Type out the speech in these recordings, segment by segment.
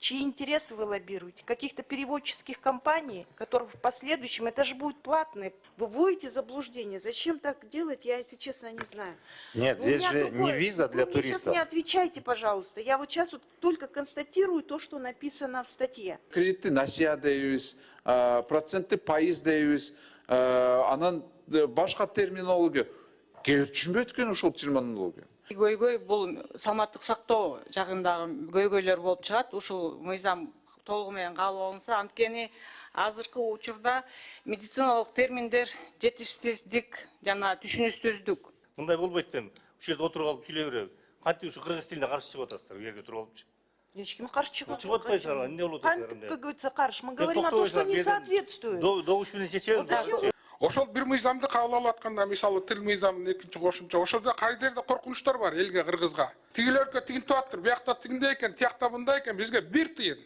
чьи интересы вы лоббируете? Каких-то переводческих компаний, которые в последующем, это же будет платные. Вы вводите заблуждение. Зачем так делать, я, если честно, не знаю. Нет, здесь же не виза для Вы мне сейчас туристов. не отвечайте, пожалуйста. Я вот сейчас вот только констатирую то, что написано в статье. Кредитті насия дейбіз, процентті пайыз дейбіз, анан башка терминология. Кейбір түшүнбөйт экен ошол терминология. Көйгөй бул саламаттык сактоо жагындагы көйгөйлөр болуп чыгат. Ушул мыйзам толугу менен кабыл алынса, анткени азыркы учурда медициналык терминдер жетишсиздик жана түшүнүксүздүк. Мындай болбойт дейм. Ушул жерде отуруп алып сүйлөй беребиз. Кантип ушу кыргыз тилине каршы чыгып атасыздар, жерге туруп алыпчы. Ешкім қарсы шығып Чыгып атпайсыңар, эмне болуп атасыздар? Как говорится, қарсы. Мы говорим о том, что не соответствует. Добуш менен чечебиз. Ошол бир мыйзамды кабыл алып атканда, мисалы тил мыйзамынын экинчи кошумча, ошолда кайдерде коркунучтар бар элге, кыргызга. Тигилерге тигинтип атыр, биякта тигиндей экен, тиякта мындай экен, бизге бир тыйын.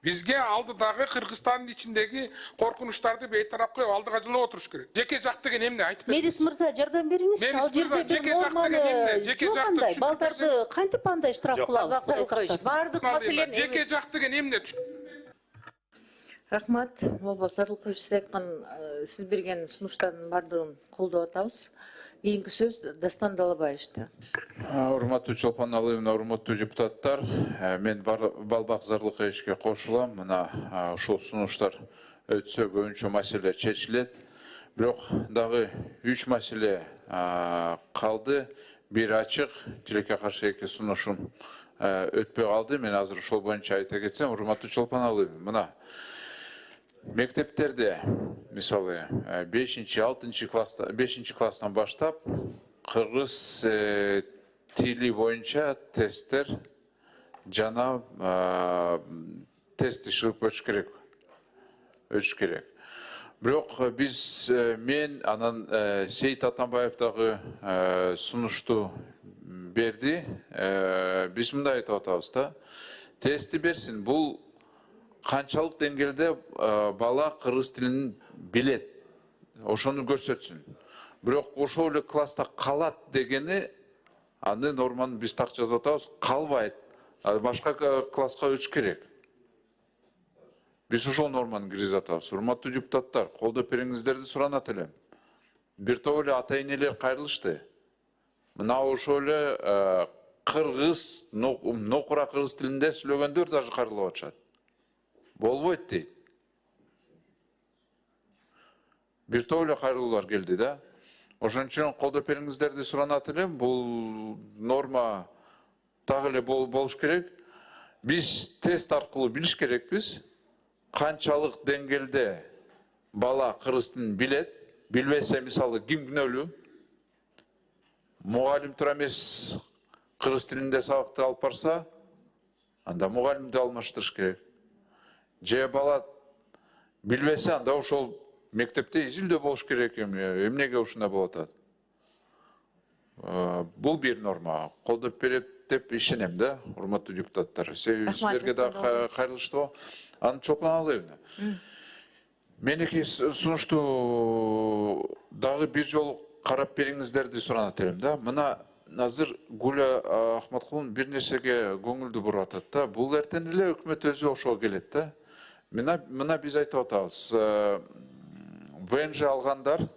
Бизге алдыдагы Кыргызстандын ичиндеги коркунучтарды бейтарап коюп алдыга жылып отуруш керек. Жеке жак деген эмне айтып бериңиз. Мерис мырза, жардам бериңизчи. Ал жерде бир норманы жок андай, балдарды кантип андай штраф кылабыз? Бардык маселени Жеке жак деген эмне? Рахмат, Болбок Сарылкович, сиз берген сунуштардын бардыгын колдоп атабыз. Кийинки сөз Дастан Далабаевичте. Урматтуу Чолпон Алыевна, урматтуу депутаттар, мен Балбак Зарылковичке кошулам. Мына ушул сунуштар өтсө көбүнчө маселе чечилет. Бирок дагы 3 маселе калды. Бир ачык, тилекке каршы 2 сунушум өтпөй калды. Мен азыр ошол боюнча айта кетсем, урматтуу Чолпон Алыевна, мына мектептерде, мисалы, 5-6 класстан баштап, кыргыз тили боюнча тесттер жана тест ишип өтүш керек. Бирок мен анан Сейит Атамбаев дагы сунушту берди. Биз мындай айтып атабыз да, тестти берсин. Бул канчалык деңгээлде бала кыргыз тилин билет, ошону көрсөтсүн. Бирок ошол эле класста калат дегени, аны норманы биз так жазып атабыз, калбайт, башка класска өтүш керек. Биз ошол норманы киргизип атабыз. Урматтуу депутаттар, колдоп бериңиздерди суранат элем. Бир топ эле ата-энелер кайрылышты. Мына ошол эле кыргыз, нокура кыргыз тилинде сүйлөгөндөр даже кайрылып атышат. Болбойт дейт. Бир топ эле кайрылуулар келди да. Ошон үчүн колдоп бериңиздерди суранат элем. Бул норма так эле болуш керек. Биз тест аркылуу билиш керекпиз. Канчалык деңгээлде бала кыргыз тилин билет, билбесе мисалы ким күнөөлүү? Мугалим тура эмес кыргыз тилинде сабакты алып барса, анда мугалимди алмаштырыш керек. Же бала билбесе, анда ошол мектепте изилдөө болуш керек эмнеге ушундай болуп атат. Бул бир норма. Колдоп берет деп ишенем да, урматтуу депутаттар. Себеби силерге да кайрылышты. Аны Чолпон Алыевна. Меники сунушту дагы бир жолу карап бериңиздерди суранат элем да. Мына азыр Гуля Ахматкулдун бир нерсеге көңүлдү буруп атат да. Бул эртең эле өкмөт өзү ошого келет да. Мына биз айтып атабыз. ВНЖ алгандар,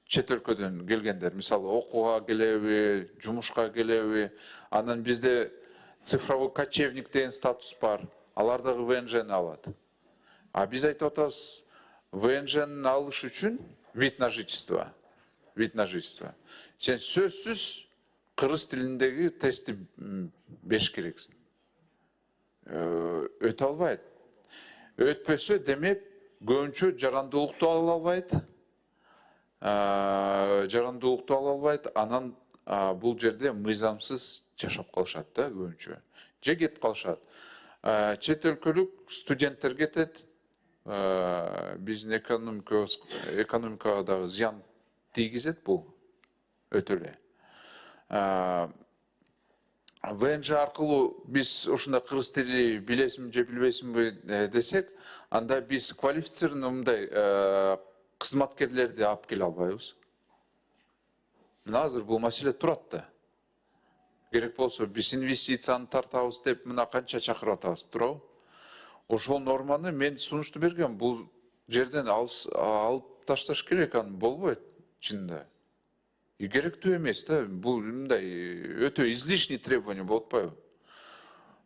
чет өлкөдөн келгендер, мисалы окууга келеби, жумушка келеби, анан бизде цифровой кочевник деген статус бар. Алар дагы ВНЖны алат. А биз айтып атабыз, ВНЖны алыш үчүн вид на жительство. Сен сөзсүз кыргыз тилиндеги тестти бериш керексиң. Өтө албайт. Өтпөсө демек көбүнчө жарандуулукту ала албайт. Анан бул жерде мыйзамсыз жашап калышат да көбүнчө. Же кетип калышат. Чет өлкөлүк студенттер кетет. Биздин экономикага дагы зыян тийгизет бул өтө эле. ВНЖ аркылуу биз ушундай кыргыз тили билесимби же билбейсиңби десек, анда биз квалифицированный мындай кызматкерлерди алып келе албайбыз. Мына азыр бул маселе турат да. Керек болсо биз инвестицияны тартабыз деп мына канча чакырып атабыз, туурабы? ошол норманы мен сунушту берген. Бул жерден алып ташташ керек, аны болбойт чынында. Керектүү эмес да, бул мындай өтө излишний требование болуп атпайбы?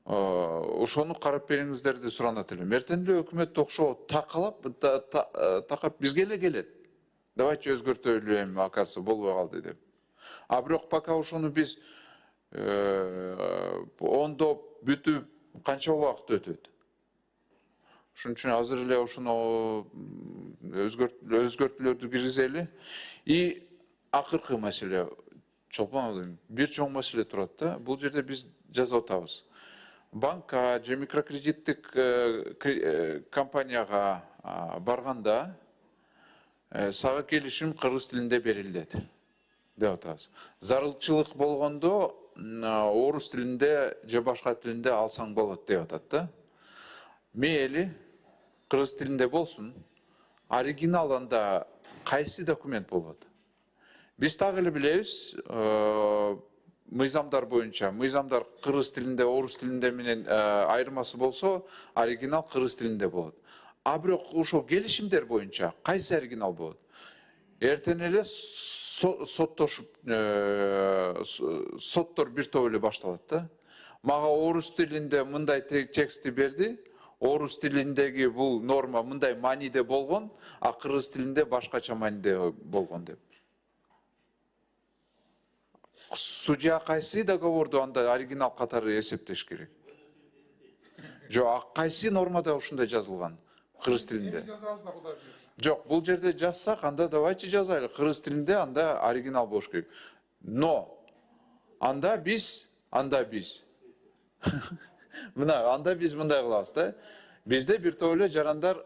Ошону карап бериңиздер деп суранат элем. Эртең эле өкмөт окшоо такап бизге эле келет. Давайте өзгөртөлү, эми акасы болбой калды деп. А бирок пока ошону биз ондоп бүтүп канча убакыт өтөт. Ошон үчүн азыр эле ошону өзгөртүүлөрдү киргизели. И акыркы маселе, Чолпон Алым, бир чоң маселе турат да. Бул жерде биз жазып атабыз. Банкка же микрокредиттик компанияга барганда сага келишим кыргыз тилинде берилет деп атабыз. Зарылчылык болгондо орус тилинде же башка тилинде алсаң болот деп атат да. Мейли кыргыз тилинде болсун, оригиналында кайсы документ болот? Биз так эле билебиз, мыйзамдар боюнча, мыйзамдар кыргыз тилинде, орус тилинде менен айырмасы болсо, оригинал кыргыз тилинде болот. А бирок ошол келишимдер боюнча кайсы оригинал болот? Эртең эле соттор бир топ эле башталат да. Мага орус тилинде мындай тексти берди, орус тилиндеги бул норма мындай мааниде болгон, а кыргыз тилинде башкача мааниде болгон деп. Судья кайсы договорду анда оригинал катары эсептеш керек? Жок, кайсы нормада ушундай жазылган кыргыз тилинде? Жок, бул жерде жазсак, анда давайте жазайлы. Кыргыз тилинде анда оригинал болуш керек. Но анда биз анда биз мындай кылабыз да. Бизде бир топ эле жарандар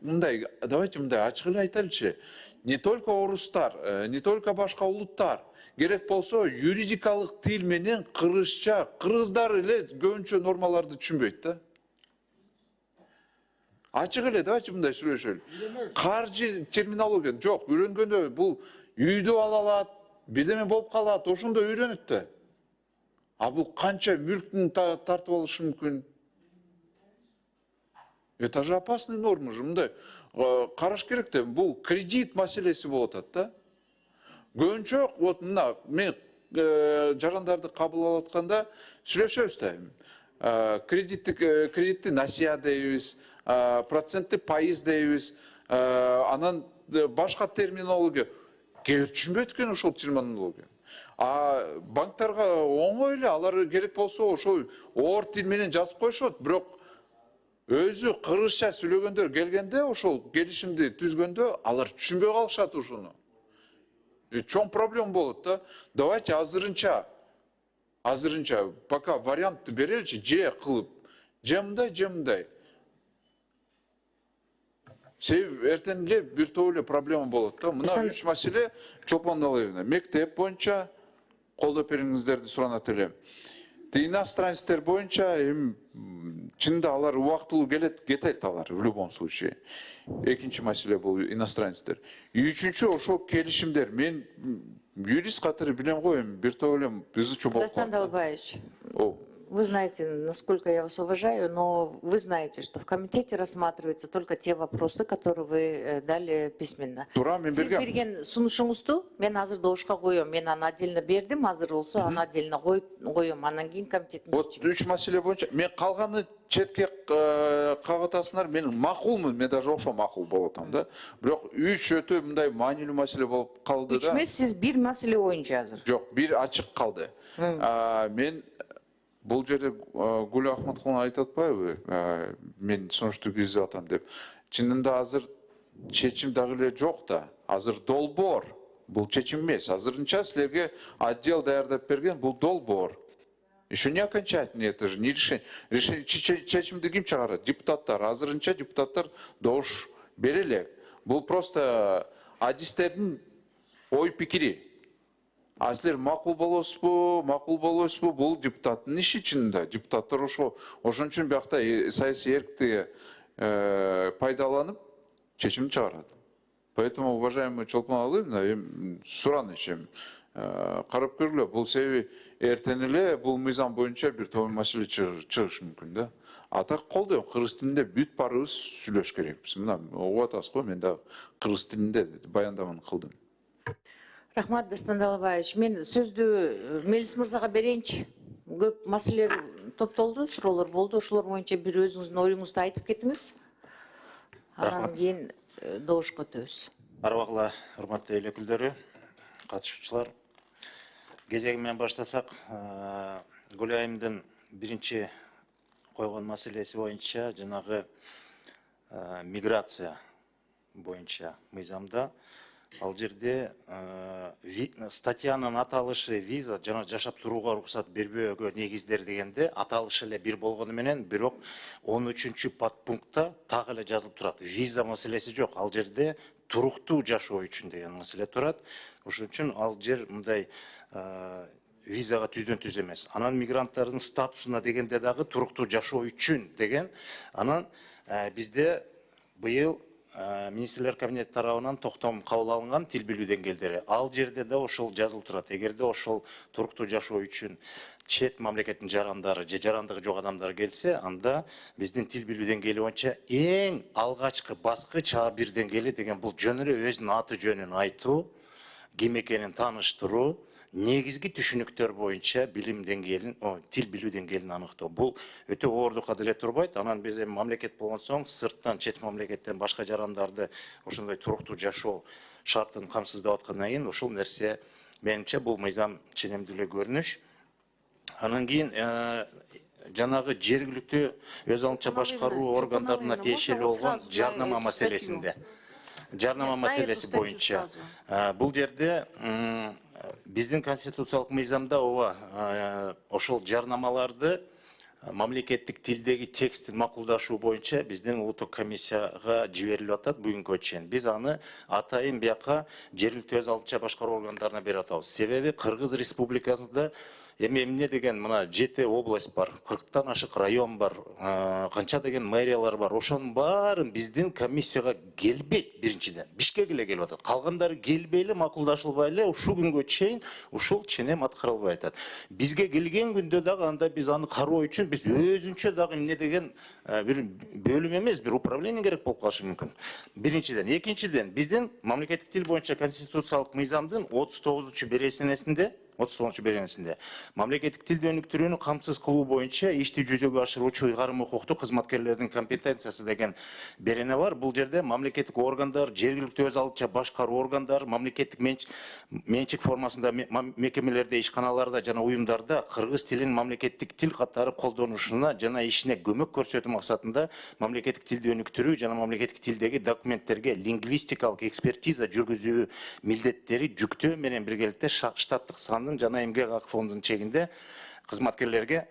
мындай, давайте мындай ачык эле айтайлычы. Не только орустар, не только башка улуттар, керек болсо юридикалык тил менен кыргызча, кыргыздар эле көбүнчө нормаларды түшүнбөйт да. Ачык эле, давайте мындай сүйлөшөлү. Каржы терминология жок, үйрөнгөндө бул үйдү ала алат, бирдеме болуп калат, ошондо үйрөнөт да. А бул канча мүлктүн тартып алышы мүмкүн? Это же опасный норма же, мындай караш керек да. Бул кредит маселеси болуп атат да. Көбүнчө вот мына мен жарандарды кабыл алып атканда сүйлөшөбүз да. Кредитти насия дейбиз, процентти пайыз дейбиз, анан башка терминология. Кээ бир түшүнбөйт экен ошол терминология. А банктарга оңой эле, алар керек болсо ошол оор тил менен жазып коюшот, бирок өзү кыргызча сүйлөгөндөр келгенде ошол келишимди түзгөндө алар түшүнбөй калышат ошону. Чоң проблема болот да. Давайте азырынча пока вариантты береличи, же кылып, же мындай. Себеби эртең эле бир топ эле проблема болот да. Мына 3 маселе Чолпон Алыевна. Мектеп боюнча колдоп бериңиздерди суранат элем. Иностранецтер боюнча чында алар убактылуу кетет алар в любом случае. Экинчи маселе бул иностранецтер. Үчүнчү ошол келишимдер. Мен юрист катары билем го, бир топ эле ызычуу болуп Дастан Далбаевич, вы знаете, насколько я вас уважаю, но вы знаете, что в комитете рассматриваются только те вопросы, которые вы дали письменно. Сиз берген сунушуңузду мен азыр добушка коем. Мен аны отдельно бердим, азыр болсо аны отдельно коем. Анан кийин комитеттин вот 3 маселе боюнча мен калганы четке кагытасыңар, мен макулмун, мен даже ошо макул болуп атам да. Бирок 3 өтө мындай маанилүү маселе болуп калды да. 3 эмес, сиз бир маселе боюнча азыр. Жок, бир ачык калды. Мен бул жерде Гүл Ахматкуловна айтып атпайбы? Мен сунушту киргизип атам деп. Чынында азыр чечим дагы эле жок да. Азыр долбоор. Бул чечим эмес. Азырынча силерге отдел даярдап берген, бул долбоор. Еще не окончательный, это же не решение. Чечимди ким чыгарат? Депутаттар. Азырынча депутаттар добуш бере элек. Бул просто адистердин ой пикири. А силер макул болосузбу, бул депутаттын иши чынында. Депутаттар ошон үчүн биякта саясий эркти пайдаланып чечим чыгарат. Поэтому, уважаемый Чолпон Алыевна, суранычым, карап көргүлө. Бул себеби эртең эле бул мыйзам боюнча бир топ маселе чыгышы мүмкүн да. Ата колдойм, кыргыз тилинде бүт барыбыз сүйлөш керекпиз. Мына угуп атасыз го, мен да кыргыз тилинде баяндаманы кылдым. Рахмат, Дастан Далабаевич. Мен сөздү Мелис мырзага берейинчи. Көп маселелер топтолду, суроолор болду. Ошолор боюнча бир өзүңүздүн оюңузду айтып кетиңиз. Анан кийин добушка өтөбүз. Арбагыла, урматтуу эл өкүлдөрү, катышуучулар. Кезеги менен баштасак, Гүлайымдын биринчи койгон маселеси боюнча, жанагы миграция боюнча мыйзамда, ал жерде статьянын аталышы виза жана жашап турууга уруксат бербөөгө негиздер дегенде аталышы эле бир болгону менен, бирок 13-чү подпунктта так эле жазылып турат. Виза маселеси жок. Ал жерде туруктуу жашоо үчүн деген маселе турат. Ошон үчүн ал жер мындай визага түздөн түз эмес. Анан мигранттардын статусуна дегенде дагы туруктуу жашоо үчүн деген. Анан бизде быйыл министрлер кабинети тарабынан токтом кабыл алынган тил билүү деңгээлдери. Ал жерде да ошол жазылып турат. Эгерде ошол туруктуу жашоо үчүн чет мамлекеттин жарандары же жарандыгы жок адамдар келсе, анда биздин тил билүү деңгээли боюнча эң алгачкы баскыч А1 деңгээли деген бул жөн эле өзүнүн аты жөнүн айтуу, ким экенин тааныштыруу, негизги түшүнүктөр боюнча билим деңгээлин, тил билүү деңгээлин аныктоо. Бул өтө оордукка деле турбайт. Анан биз эми мамлекет болгон соң сырттан, чет мамлекеттен башка жарандарды ошондой туруктуу жашоо шартын камсыздап аткандан кийин ошол нерсе менимче бул мыйзам ченемдүү эле көрүнүш. Анан кийин жанагы жергиликтүү өз алынча башкаруу органдарына тиешелүү болгон жарнама маселесинде. Жарнама маселеси боюнча бул жерде биздин конституциялык мыйзамда ошол жарнамаларды мамлекеттик тилдеги текстин макулдашуу боюнча биздин улуттук комиссияга жиберилип атат бүгүнкү чейин. Биз аны атайын бияка жергиликтүү өз алынча башкаруу органдарына берип атабыз. Себеби Кыргыз Республикасында эми эмне деген мына 7 область бар, 40тан ашык район бар, канча деген мэриялар бар. Ошонун баарын биздин комиссияга келбейт биринчиден. Бишкек эле келип атат. Калгандары келбей эле, макулдашылбай эле ушул күнгө чейин ушул ченем аткарылбай атат. Бизге келген күндө дагы анда биз аны кароо үчүн биз өзүнчө дагы эмне деген бир бөлүм эмес, бир управление керек болуп калышы мүмкүн. Биринчиден, экинчиден биздин мамлекеттик тил боюнча конституциялык мыйзамдын 39-чу беренесинде мамлекеттик тилди өнүктүрүүнү камсыз кылуу боюнча ишти жүзөгө ашыруучу ыйгарым укуктуу кызматкерлердин компетенциясы деген берене бар. Бул жерде мамлекеттик органдар, жергиликтүү өз алынча башкаруу органдары, мамлекеттик менчик формасында мекемелерде, ишканаларда жана уюмдарда кыргыз тилин мамлекеттик тил катары колдонушуна жана ишине көмөк көрсөтүү максатында мамлекеттик тилди өнүктүрүү жана мамлекеттик тилдеги документтерге лингвистикалык экспертиза жүргүзүү милдеттери жүктөө менен биргеликте штаттык сандын жана эмгек акы фондунун чегинде кызматкерлерге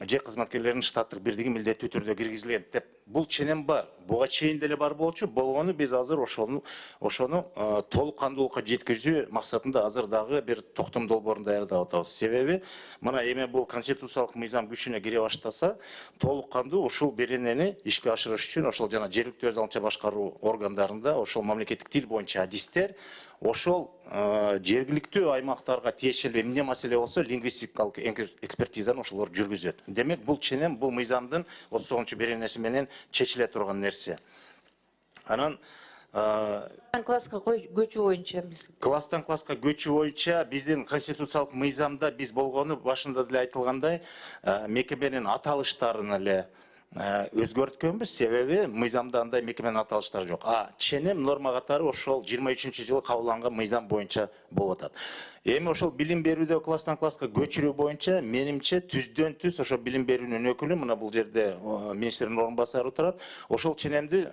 же кызматкерлердин штаттык бирдиги милдеттүү түрдө киргизилген деп бул ченем бар. Буга чейин деле бар болчу, болгону биз азыр ошону толук кандуулукка жеткизүү максатында азыр дагы бир токтом долбоорун даярдап атабыз. Себеби мына эми бул конституциялык мыйзам күчүнө кире баштаса, толук кандуу ушул беренени ишке ашырыш үчүн ошол жана жергиликтүү өз алынча башкаруу органдарында ошол мамлекеттик тил боюнча адистер ошол жергиликтүү аймактарга тиешелүү эмне маселе болсо лингвистикалык экспертизаны ошолор жүргүзөт. Демек бул ченем бул мыйзамдын 39-чу беренеси менен чечиле турган нерсе. Анан класска көчүү боюнча класстан класска көчүү боюнча биздин конституциялык мыйзамда биз болгону башында деле айтылгандай мекеменин аталыштарын эле өзгөрткөнбүз. Себеби мыйзамда андай мекеменин аталыштары жок. Ченем норма катары ошол 23-жылы кабылган мыйзам боюнча болуп атат. Эми ошол билим берүүдө класстан класска көчүрүү боюнча менимче түздөн түз ошол билим берүүнүн өкүлү, мына бул жерде министрдин орун басары турат, ошол ченемди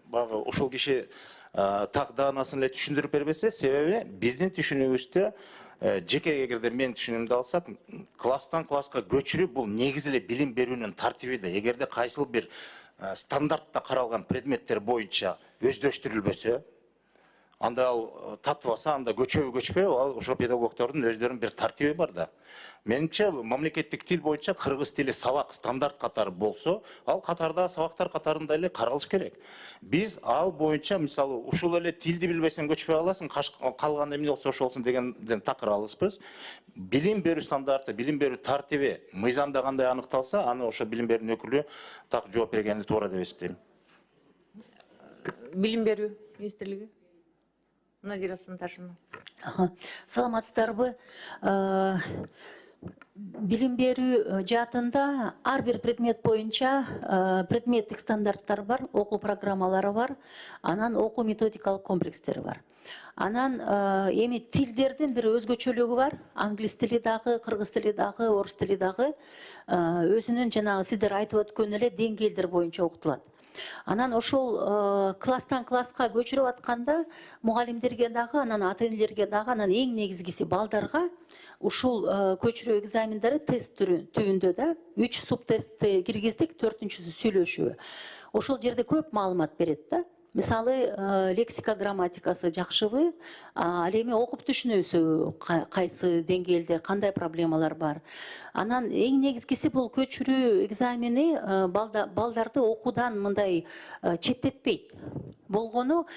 багы ошол киши так даанасын эле түшүндүрүп бербесе, себеби биздин түшүнүгүбүздө жеке эгерде мен түшүнүмдү алсак, класстан класска көчүрүү бул негизи эле билим берүүнүн тартибиде. Эгерде кайсыл бир стандартта каралган предметтер боюнча өздөштүрүлбөсө, анда ал татып алса, анда көчпөбү, ал ошо педагогдордун өздөрүнүн бир тартиби бар да. Менимче мамлекеттик тил боюнча кыргыз тили сабак стандарт катары болсо, ал катарда сабактар катарында эле каралыш керек. Биз ал боюнча мисалы ушул эле тилди билбесең көчпөй каласың, калган эмне болсо ошол дегенден такыралыспыз. Билим берүү стандарты, билим берүү тартиби мыйзамда кандай аныкталса, аны ошо билим берүүнүн өкүлү так жооп бергени туура деп эсептейм. Билим берүү министрлиги. Надира Санташевна. Саламатсыздарбы? Билим берүү жаатында ар бир предмет боюнча предметтик стандарттар бар, окуу программалары бар, анан окуу методикалык комплекстери бар. Анан эми тилдердин бир өзгөчөлүгү бар. Англис тили дагы, кыргыз тили дагы, орус тили дагы өзүнүн жанагы сиздер айтып өткөн эле деңгээлдер боюнча окутулат. Анан ошол класстан класска көчүрүп атканда мугалимдерге дагы, анан ата-энелерге дагы, анан эң негизгиси балдарга ушул көчүрүү экзамендери тест түрүндө да 3 субтестти киргиздик, 4-сү сүйлөшүү. Ошол жерде көп маалымат берет да. Мисалы, лексика грамматикасы жакшыбы, ал эми окуп түшүнүүсү кайсы деңгээлде, кандай проблемалар бар. Анан эң негизгиси бул көчүрүү экзамени балдарды окуудан мындай четтетпейт. Болгону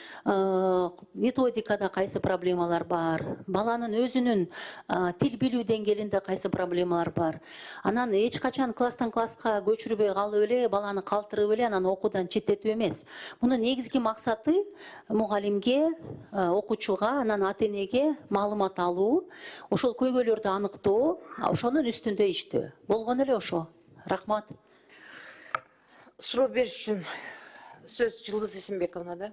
методикада кайсы проблемалар бар, баланын өзүнүн тил билүү деңгээлинде кайсы проблемалар бар. Анан эч качан класстан класска көчүрбөй калып эле, баланы калтырып эле, анан окуудан четтетүү эмес. Мунун негизги максаты мугалимге, окуучуга, анан ата-энеге маалымат алуу, ошол көйгөйлөрдү аныктоо, ошонун үстүндө иштөө. Болгон эле ошо. Рахмат. Суроо бериш үчүн сөз Жылдыз Эсенбековна, да?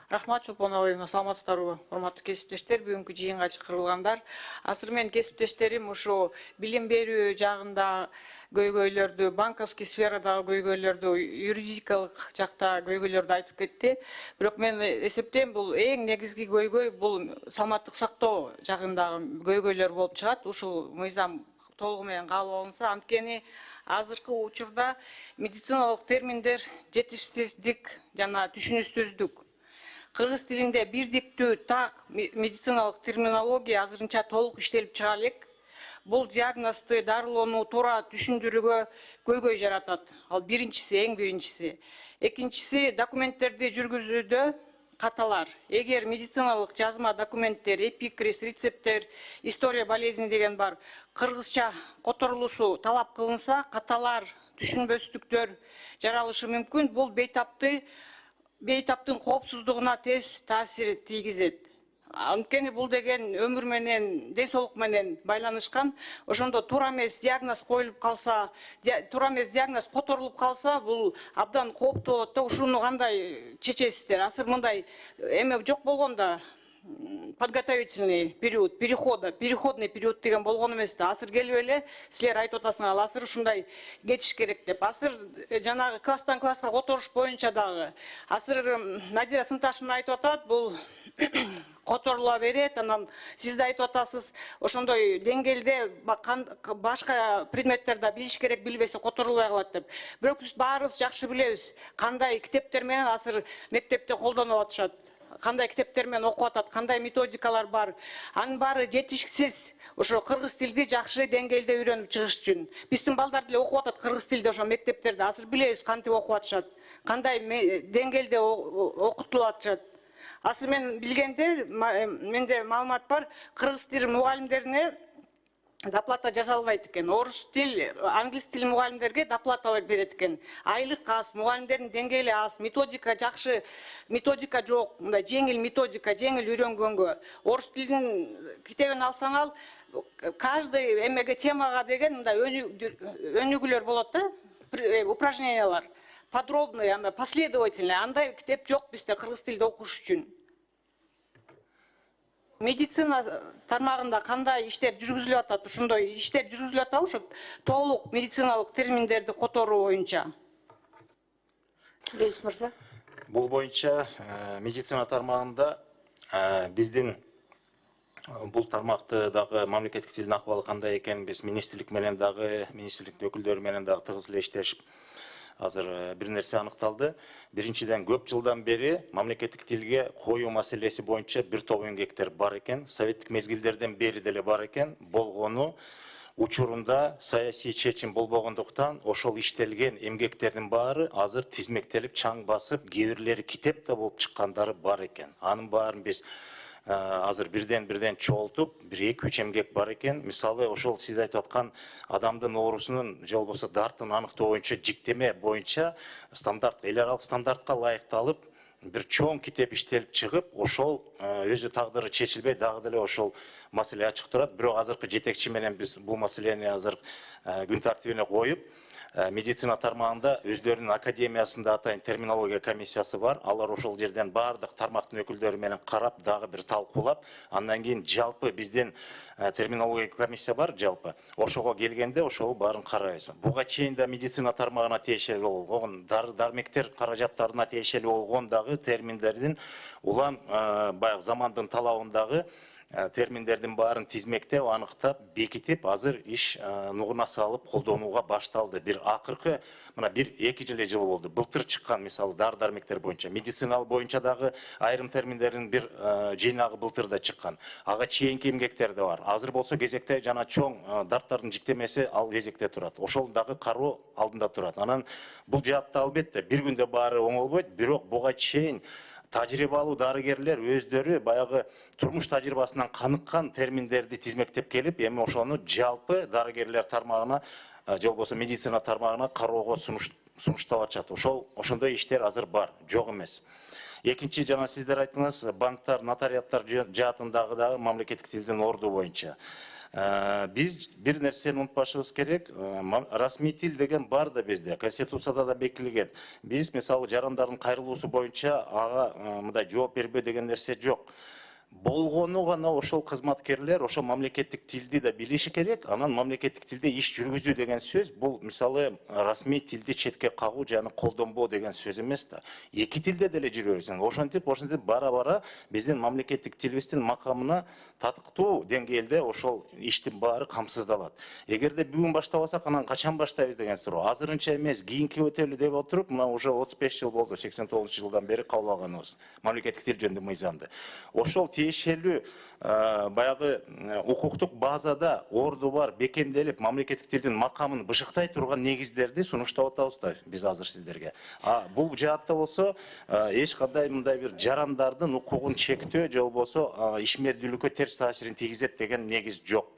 Рахмат Чолпон абайыма, саламатсыздарбы, урматтуу кесиптештер, бүгүнкү жыйынга чакырылгандар. Азыр менин кесиптештерим ушу билим берүү жагында көйгөйлөрдү, банковский сферадагы көйгөйлөрдү, юридикалык жакта көйгөйлөрдү айтып кетти. Бирок мен эсептейм, бул эң негизги көйгөй бул саламаттык сактоо жагындагы көйгөйлөр болуп чыгат. Ушул мыйзам толугу менен кабыл алынса, анткени азыркы учурда медициналык терминдер жетишсиздик жана түшүнүксүздүк. Кыргыз тилинде бирдиктүү так медициналык терминология азырынча толук иштелип чыга элек. Бул диагнозду, дарылоону туура түшүндүрүүгө көйгөй жаратат. Ал биринчиси, эң биринчиси. Экинчиси, документтерди жүргүзүүдө каталар. Эгер медициналык жазма документтер, эпикриз, рецепттер, история болезни деген бар, кыргызча которулушу талап кылынса, каталар, түшүнбөстүктөр жаралышы мүмкүн. Бул бейтаптын коопсуздугуна тез таасир тийгизет. Анткени бул деген өмүр менен, ден соолук менен байланышкан. Ошондо туура эмес диагноз коюлуп калса, туура эмес диагноз которулуп калса, бул абдан кооптуу болот да. Ушуну кандай чечесиздер? Азыр мындай эме жок болгондо, подготовительный период, переходный период деген болгон эмес да. Азыр келип эле силер айтып атасыңар, азыр ушундай кетиш керек деп. Азыр жанагы класстан класска которуш боюнча дагы. Азыр Надира Санташевна айтып атат, бул которула берет, анан сиз да айтып атасыз, ошондой деңгээлде башка предметтерди билиш керек, билбесе которулбай калат деп. Бирок биз баарыбыз жакшы билебиз, кандай китептер менен азыр мектепте колдонуп атышат, кандай китептер менен окуп атат, кандай методикалар бар. Анын баары жетишсиз. Ошо кыргыз тилди жакшы деңгээлде үйрөнүп чыгыш үчүн. Биздин балдар деле окуп атат кыргыз тилде ошо мектептерде. Азыр билебиз кантип окуп атышат, кандай деңгээлде окутулуп атышат. Азыр мен билгенде, менде маалымат бар, кыргыз тили мугалимдерине доплата жасалбайт экен. Орус тил, англис тил мугалимдерге доплата берет экен. Айлык аз, мугалимдердин деңгээли аз, методика жакшы, методика жок, мындай жеңил методика, жеңил үйрөнгөнгө. Орус тилинин китебин алсаң ал, каждый эмеге темага деген мындай өнүгүүлөр болот да, упражнениялар. Подробный, последовательный. Андай китеп жок бизде кыргыз тилде окуш үчүн. Медицина тармагында кандай иштер жүргүзүлүп атат? Ушундай иштер жүргүзүлүп атабы ушу толук медициналык терминдерди которуу боюнча? Рейс мырза. Бул боюнча медицина тармагында биздин бул тармакты дагы мамлекеттик тилдин акыбалы кандай экен биз министрлик менен дагы, министрликтин өкүлдөрү менен дагы тыгыз эле иштешип азыр бир нерсе аныкталды. Биринчиден көп жылдан бери мамлекеттик тилге коюу маселеси боюнча бир топ эмгектер бар экен. Советтик мезгилдерден бери деле бар экен. Болгону учурунда саясий чечим болбогондуктан ошол иштелген эмгектердин баары азыр тизмектелип чаң басып, кээ бирлери китепте болуп чыккандары бар экен. Анын баарын биз азыр бирден чогултуп, 1-2-3 эмгек бар экен. Мисалы, ошол сиз айтып аткан адамдын оорусунун же болбосо дарттын аныктоо боюнча жиктеме боюнча стандарт, эл аралык стандартка ылайыкталып, бир чоң китеп иштелип чыгып, ошол өзү тагдыры чечилбей дагы деле ошол маселе ачык турат. Бирок азыркы жетекчи менен биз бул маселени азыр күн тартибине коюп, медицина тармагында өздөрүнүн академиясында атайын терминология комиссиясы бар. Алар ошол жерден бардык тармактын өкүлдөрү менен карап, дагы бир талкуулап, андан кийин жалпы бизден терминология комиссия бар жалпы. Ошого келгенде ошол баарын карайбыз. Буга чейин да медицина тармагына тиешелүү болгон, дармектер каражаттарына тиешелүү болгон дагы терминдердин улам баягы замандын талабындагы терминдердин баарын тизмектеп, аныктап, бекитип, азыр иш нугуна салып колдонууга башталды. Бир акыркы мына 1-2 жыл болду. Былтыр чыккан, мисалы, дар-дармектер боюнча, медициналык боюнча дагы айрым терминдердин бир жыйнагы былтырда чыккан. Ага чейинки эмгектер да бар. Азыр болсо кезекте жана чоң дарттардын жиктемеси ал кезекте турат. Ошол дагы кароо алдында турат. Анан бул жаатта албетте бир күндө баары оңолбойт, бирок буга чейин тажрыйбалуу дарыгерлер өздөрү баягы турмуш тажрыйбасынан каныккан терминдерди тизмектеп келип, эми ошону жалпы дарыгерлер тармагына же болбосо медицина тармагына кароого сунуштап атышат. Ошондой иштер азыр бар, жок эмес. Экинчи, жана сиздер айттыңыз, банктар, нотариаттар жаатындагы дагы мамлекеттик тилдин орду боюнча. Биз бир нерсени унутпашыбыз керек, расмий тил деген бар да бизде, конституцияда да бекитилген. Биз мисалы жарандардын кайрылуусу боюнча ага мындай жооп бербөө деген нерсе жок. Болгону гана ошол кызматкерлер ошол мамлекеттик тилди да билиши керек, анан мамлекеттик тилде иш жүргүзүү деген сөз, бул мисалы расмий тилди четке кагуу жана колдонбоо деген сөз эмес да. Эки тилде деле жүрө берсең, ошентип бара-бара биздин мамлекеттик тилибиздин макамына татыктуу деңгээлде ошол иштин баары камсыздалат. Эгерде бүгүн баштабасак, анан качан баштайбыз деген суроо. Азырынча эмес, кийинки өтөлү деп отуруп, мына уже 35 жыл болду, 89-жылдан бери кабыл алганыбыз мамлекеттик тил жөнүндө мыйзамды. Ошол тиешелүү баягы укуктук базада орду бар, бекемделип, мамлекеттик тилдин макамын бышыктай турган негиздерди сунуштап атабыз да биз азыр сиздерге. Бул жаатта болсо эч кандай мындай бир жарандардын укугун чектөө же болбосо ишмердүүлүккө терс таасирин тийгизет деген негиз жок.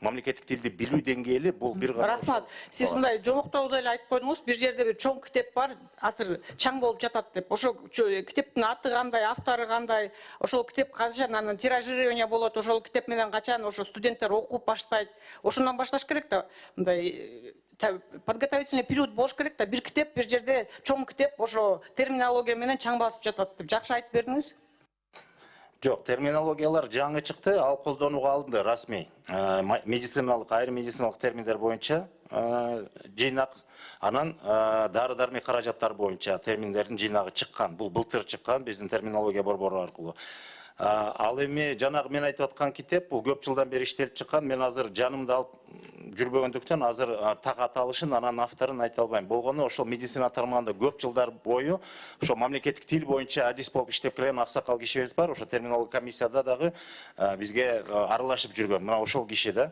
Мамлекеттик тилди билүү деңгээли бул бир гана. Рахмат. Сиз мындай жомоктоодо эле айтып койдуңуз, бир жерде бир чоң китеп бар, азыр чаң болуп жатат деп. Ошол китептин аты кандай, автору кандай, ошол китеп качан анан тиражирование болот, ошол китеп менен качан ошо студенттер окуп баштайт. Ошондон башташ керек да. Мындай подготовительный период болуш керек да. Бир китеп бир жерде чоң китеп ошо терминология менен чаң басып жатат деп. Жакшы айтып бердиңиз. Жок, терминологиялар жаңы чыкты, ал колдонууга алынды расмий. Медициналык, айрым медициналык терминдер боюнча жыйнак, анан дары-дармек каражаттар боюнча терминдердин жыйнагы чыккан. Бул былтыр чыккан биздин терминология борбору аркылуу. Ал эми жанагы мен айтып аткан китеп бул көп жылдан бери иштелип чыккан. Мен азыр жанымда алып жүрбөгөндүктөн азыр так аталышын, анан авторун айта албайм. Болгону ошол медицина тармагында көп жылдар бою ошо мамлекеттик тил боюнча адис болуп иштеп келген аксакал кишибиз бар. Ошо терминология комиссияда дагы бизге аралашып жүргөн. Мына ошол киши да.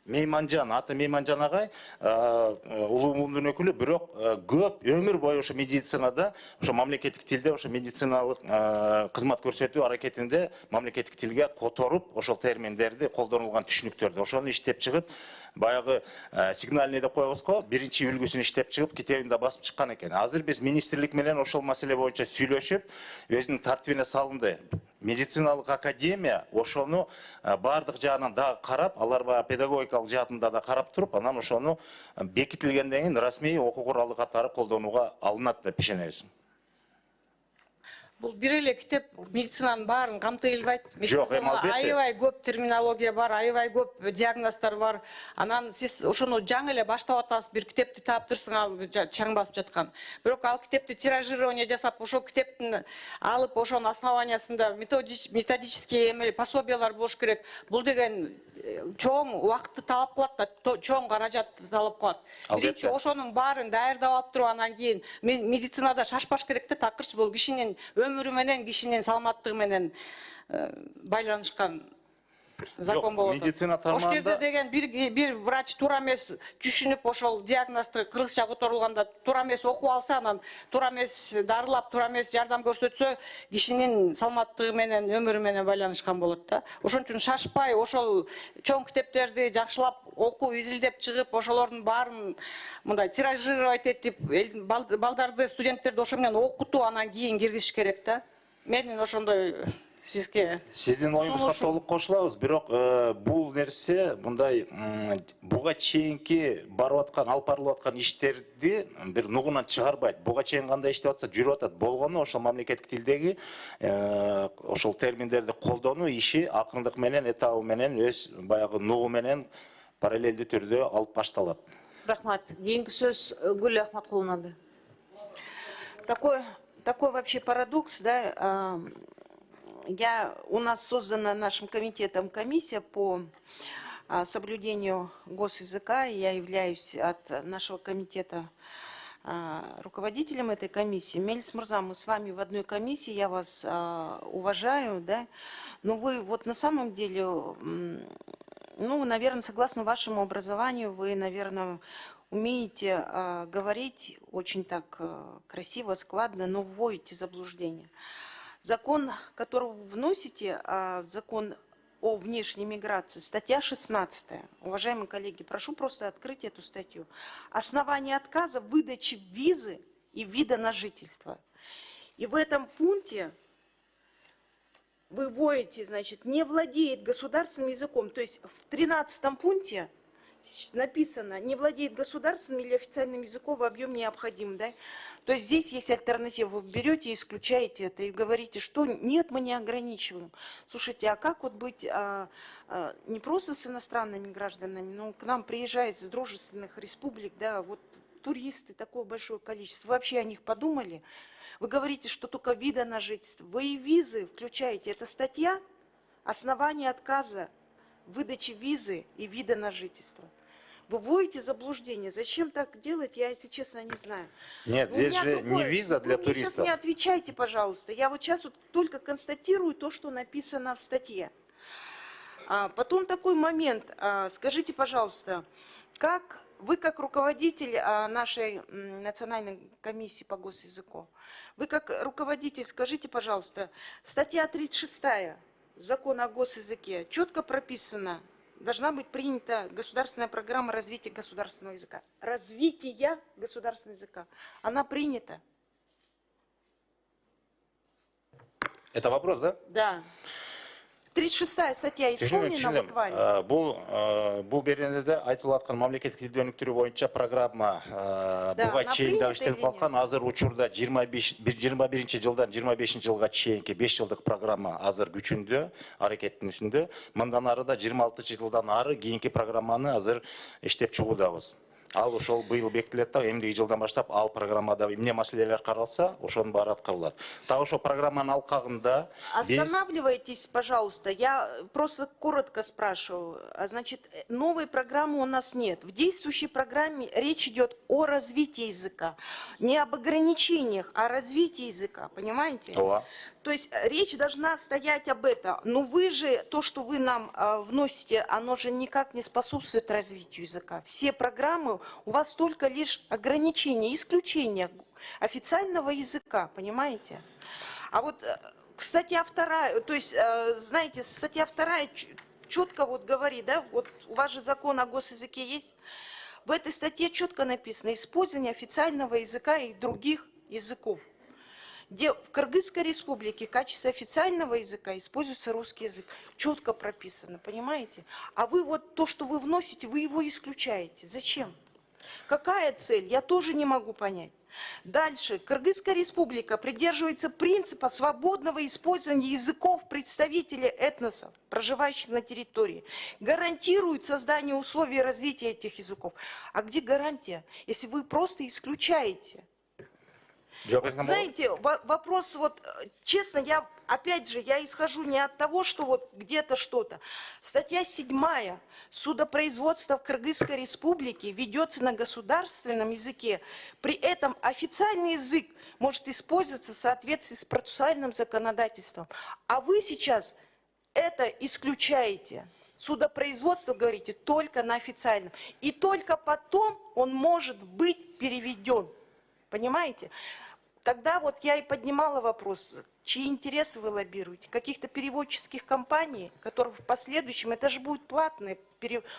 Мейманжан, аты Мейманжан агай, улуу мундун өкүлү, бирок көп өмүр бою ошо медицинада, ошо мамлекеттик тилде, ошо медициналык кызмат көрсөтүү аракетинде мамлекеттик тилге которуп, ошол терминдерди, колдонулган түшүнүктөрдү, ошону иштеп чыгып, баягы сигнальный деп коебуз го, биринчи үлгүсүн иштеп чыгып, китебин да басып чыккан экен. Азыр биз министрлик менен ошол маселе боюнча сүйлөшүп, өзүнүн тартибине салынды. Медициналык академия ошону бардык жагынан да карап, алар педагогикалык жаатында да карап туруп, анан ошону бекитилгенден кийин расмий окуу куралы катары колдонууга алынат деп ишенебиз. Бул бир эле китеп медицинанын баарын камтый албайт. Жок, эми албетте. Аябай көп терминология бар, аябай көп диагноздор бар. Анан сиз ошону жаңы эле баштап атасыз, бир китепти таптырсың ал чаң басып жаткан. Бирок ал китепти тиражирование жасап, ошол китептин алып, ошонун основаниясында методический эмел пособиялар болуш керек. Бул деген чоң убакытты талап кылат да, чоң каражатты талап кылат. Биринчи ошонун баарын даярдап алып туруп, анан кийин медицинада шашпаш керек да, такырчы бул кишинин өмүрү менен, кишинин саламаттыгы менен байланышкан закон болот. Медицина Ошол жерде тармагында деген бир врач туура эмес түшүнүп, ошол диагнозду кыргызча которулганда туура эмес окуп алса, анан туура эмес дарылап, туура эмес жардам көрсөтсө, кишинин саламаттыгы менен, өмүрү менен байланышкан болот да. Ошон үчүн шашпай, ошол чоң китептерди жакшылап окуп, изилдеп чыгып, ошолордун баарын мындай тиражировать этип, балдарды, студенттерди ошо менен окутуп, анан кийин киргизиш керек да. Менин ошондой сизге сиздин оюңузга толук кошулабыз, бирок бул нерсе мындай буга чейинки барып аткан, алып барылып аткан иштерди бир нугунан чыгарбайт. Буга чейин кандай иштеп атса жүрүп атат. Болгону ошол мамлекеттик тилдеги ошол терминдерди колдонуу иши акырындык менен, этабы менен, өз баягы нугу менен параллелдүү түрдө алып башталат. Рахмат. Кийинки сөз Гүл Ахматкулунан. Такой вообще парадокс, да. У нас создана нашим комитетом комиссия по соблюдению госязыка. Я являюсь от нашего комитета руководителем этой комиссии. Мелис Мурза, мы с вами в одной комиссии, я вас уважаю, да. Но вы вот на самом деле, ну, наверное, согласно вашему образованию, вы, наверное, умеете говорить очень так красиво, складно, но вводите заблуждение. Закон, который вы вносите, закон о внешней миграции, статья 16. Уважаемые коллеги, прошу просто открыть эту статью. Основание отказа в выдаче визы и вида на жительство. И в этом пункте вы вводите, значит, не владеет государственным языком. То есть в 13 пункте написано, не владеет государственным или официальным языком в объеме необходимым, да? То есть здесь есть альтернатива. Вы берете и исключаете это и говорите, что нет, мы не ограничиваем. Слушайте, а как вот быть не просто с иностранными гражданами, но к нам приезжают из дружественных республик, да, вот туристы, такое большое количество. Вы вообще о них подумали? Вы говорите, что только вида на жительство. Вы и визы включаете. Это статья основания отказа выдачи визы и вида на жительство. Вы вводите заблуждение. Зачем так делать, я, если честно, не знаю. Нет, здесь же не виза для туристов. Сейчас не отвечайте, пожалуйста. Я вот сейчас вот только констатирую то, что написано в статье. Потом такой момент. Скажите, пожалуйста, как вы, как руководитель нашей национальной комиссии по госязыку, вы как руководитель, скажите, пожалуйста, статья 36 Закона о госязыке четко прописано, должна быть принята государственная программа развития государственного языка. Развитие государственного языка. Она принята. Это вопрос, да? Да. 36 статья исполнена в Латвии. Бул беренеде айтылып аткан мамлекеттик тилди өнүктүрүү боюнча программа буга чейин дагы иштелип калган. Азыр учурда 21 жылдан 25 жылга чейинки 5 жылдык программа азыр күчүндө, аракеттенүүсүндө. Мындан ары да 26 жылдан ары кийинки программаны азыр иштеп чыгуудабыз. Ал ошол быйыл бекитилет да, эмдиги жылдан баштап ал программада эмне маселелер каралса, ошонун баары аткарылат. Так ошол программанын алкагында Останавливайтесь, пожалуйста. Я просто коротко спрашиваю. Значит, новой программы у нас нет. В действующей программе речь идет о развитии языка. Не об ограничениях, а о развитии языка. Понимаете? То есть речь должна стоять об этом. Но вы же, то, что вы нам вносите, оно же никак не способствует развитию языка. Все программы, у вас только лишь ограничения, исключения официального языка, понимаете? А вот статья 2, то есть, знаете, статья 2 четко вот говорит, да, вот у вас же закон о госязыке есть. В этой статье четко написано использование официального языка и других языков. Где в Кыргызской республике в качестве официального языка используется русский язык. Четко прописано, понимаете? А вы вот то, что вы вносите, вы его исключаете. Зачем? Какая цель? Я тоже не могу понять. Дальше. Кыргызская республика придерживается принципа свободного использования языков представителей этносов, проживающих на территории. Гарантирует создание условий развития этих языков. А где гарантия, если вы просто исключаете? Знаете, вопрос, вот, честно, я, опять же, я исхожу не от того, что вот где-то что-то. Статья 7. Судопроизводство в Кыргызской республике ведется на государственном языке. При этом официальный язык может использоваться в соответствии с процессуальным законодательством. А вы сейчас это исключаете. Судопроизводство, говорите, только на официальном. И только потом он может быть переведен. Понимаете? Тогда вот я и поднимала вопрос, чьи интересы вы лоббируете? Каких-то переводческих компаний, которые в последующем, это же будут платные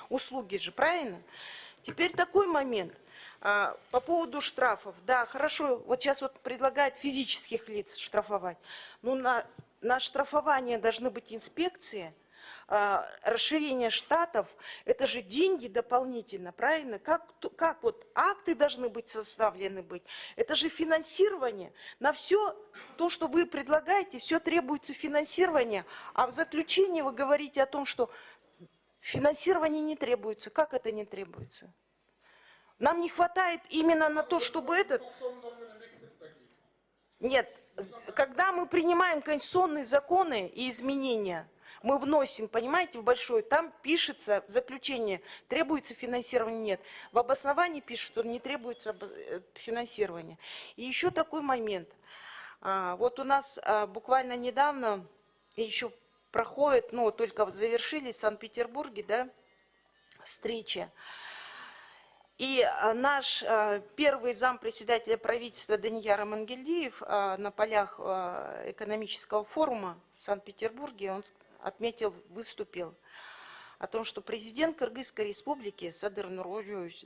услуги же, правильно? Теперь такой момент. По поводу штрафов. Да, хорошо, вот сейчас вот предлагают физических лиц штрафовать. Но на штрафование должны быть инспекции. Расширение штатов, это же деньги дополнительно, правильно? Как вот акты должны быть составлены быть? Это же финансирование. На все то, что вы предлагаете, все требуется финансирование. А в заключении вы говорите о том, что финансирование не требуется. Как это не требуется? Нам не хватает именно на то, чтобы этот... Нет, когда мы принимаем конституционные законы и изменения, мы вносим, понимаете, в большое, там пишется в заключение, требуется финансирование, нет. В обосновании пишут, что не требуется финансирование. И еще такой момент. Вот у нас буквально недавно, еще проходит, ну, только вот завершились в Санкт-Петербурге, да, встречи. И наш первый зампредседателя правительства Данияр Амангельдиев на полях экономического форума в Санкт-Петербурге, он отметил, выступил о том, что президент Кыргызской республики Садыр Нуржиевич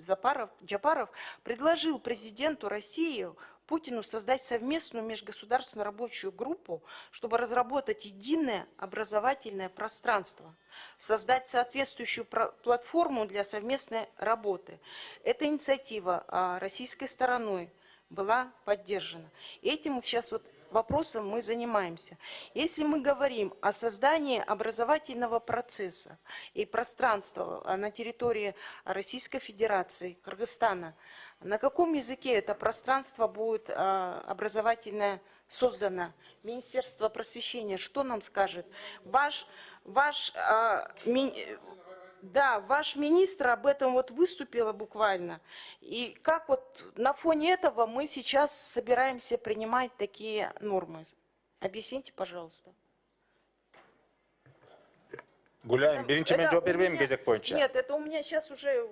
Джапаров предложил президенту России Путину создать совместную межгосударственную рабочую группу, чтобы разработать единое образовательное пространство, создать соответствующую платформу для совместной работы. Эта инициатива российской стороной была поддержана. И этим сейчас вот вопросом мы занимаемся. Если мы говорим о создании образовательного процесса и пространства на территории Российской Федерации, Кыргызстана, на каком языке это пространство будет образовательное создано? Министерство просвещения что нам скажет? Ваш министр об этом вот выступила буквально. И как вот на фоне этого мы сейчас собираемся принимать такие нормы? Объясните, пожалуйста. Гуляем, биринчи мен жооп бербейм кезек боюнча. Нет, это у меня сейчас уже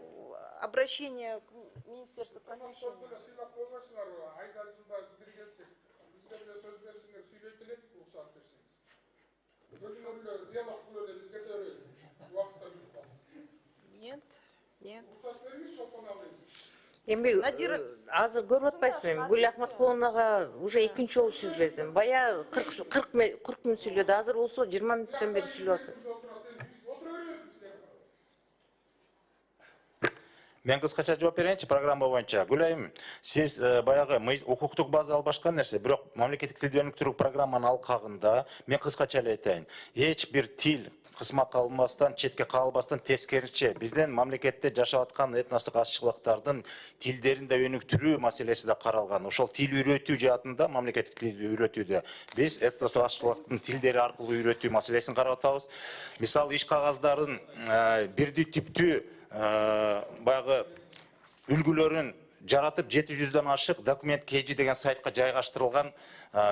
обращение к Министерству просвещения. Нет, нет. Эми азыр көрүп атпайсызбы, Гүл Ахматкуловнага уже экинчи жолу сөз бердим. Бая 40 мүнөт сүйлөдү, азыр болсо 20 мүнөттөн бери сүйлөп атат. Мен кыскача жооп берейинчи программа боюнча. Гүлайым, сиз баягы укуктук база албашкан нерсе, бирок мамлекеттик тилди өнүктүрүү программанын алкагында мен кыскача эле айтайын. Эч бир тил кысма калынбастан, четке калбастан, тескерисинче биздин мамлекетте жашап аткан этностук азчылыктардын тилдерин да өнүктүрүү маселеси да каралган. Ошол тил үйрөтүү жаатында, мамлекеттик тилди үйрөтүүдө биз этностук азчылыктын тилдери аркылуу үйрөтүү маселесин карап атабыз. Мисалы, иш кагаздарын бирдей типтүү баягы үлгүлөрүн жаратып 700дөн ашык документ KG деген сайтка жайгаштырылган